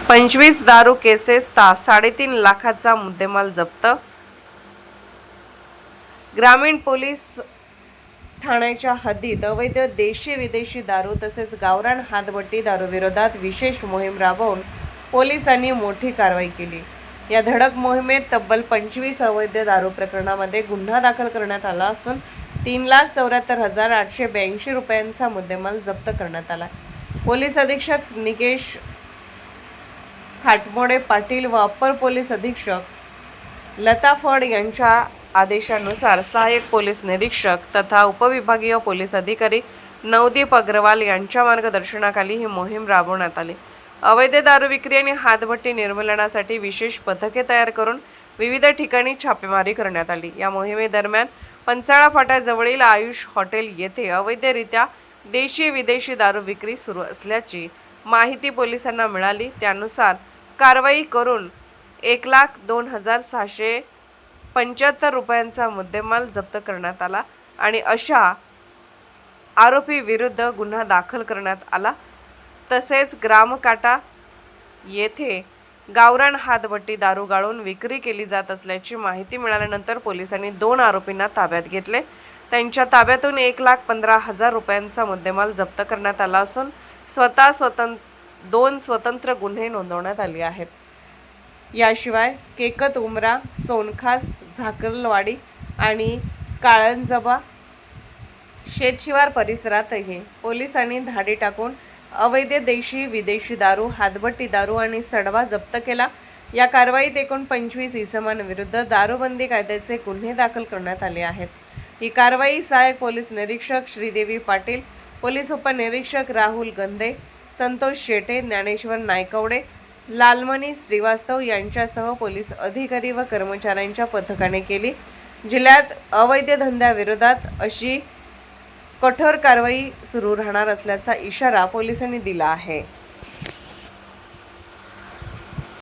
25 दारू केसेस तास 3.5 लाखाचा मुद्देमाल जप्त। ग्रामीण पोलीस ठाण्याच्या हद्दीत अवैध देशी विदेशी दारू तसेच गावरान हातभट्टी दारू विरोधात विशेष मोहीम राबवून पोलिसांनी मोठी कारवाई केली। या धडक मोहिमेत तब्बल 25 अवैध दारू प्रकरणामध्ये गुन्हा दाखल करण्यात आला असून 3,74,882 रुपयांचा मुद्देमाल जप्त करण्यात आला। पोलीस अधीक्षक निकेश खाटमोडे पाटील व अप्पर पोलीस अधीक्षक लता फड यांच्या आदेशानुसार सहाय्यक पोलीस निरीक्षक तथा उपविभागीय पोलीस अधिकारी नवदीप अग्रवाल यांच्या मार्गदर्शनाखाली ही मोहीम राबवण्यात आली। अवैध दारू विक्री आणि हातभट्टी निर्मूलनासाठी विशेष पथके तयार करून विविध ठिकाणी छापेमारी करण्यात आली। या मोहिमेदरम्यान पंचाळा फाट्याजवळील आयुष हॉटेल येथे अवैधरित्या देशी विदेशी दारू विक्री सुरू असल्याची माहिती पोलिसांना मिळाली। त्यानुसार कारवाई करून 1,02,675 रुपयांचा मुद्देमाल जप्त करण्यात आला आणि अशा आरोपी विरुद्ध गुन्हा दाखल करण्यात आला। तसेच ग्रामकाटा येथे गावरान हातभट्टी दारू गाळून विक्री केली जात असल्याची माहिती मिळाल्यानंतर पोलिसांनी 2 आरोपींना ताब्यात घेतले। त्यांच्या ताब्यातून 1,15,000 रुपयांचा मुद्देमाल जप्त करण्यात आला असून 2 स्वतंत्र गुन्हे नोंदवण्यात आले आहेत। याशिवाय केकत उमरा, सोनखास, झाकलवाडी आणि काळंजबा शेतशिवार परिसरातही पोलिसांनी धाडी टाकून अवैध देशी विदेशी दारू, हातभट्टी दारू आणि सडवा जप्त केला। या कारवाईत एकूण 25 इसमांविरुद्ध दारूबंदी कायद्याचे गुन्हे दाखल करण्यात आले आहेत। ही कारवाई सहाय्यक पोलीस निरीक्षक श्रीदेवी पाटील, पोलीस उपनिरीक्षक राहुल गंधे, संतोष शेटे, ज्ञानेश्वर नायकवडे, लालमणी श्रीवास्तव यांच्यासह पोलीस अधिकारी व कर्मचाऱ्यांच्या पथकाने केली। जिल्ह्यात अवैध धंद्याविरोधात अशी कठोर कारवाई सुरू राहणार असल्याचा इशारा पोलिसांनी दिला आहे।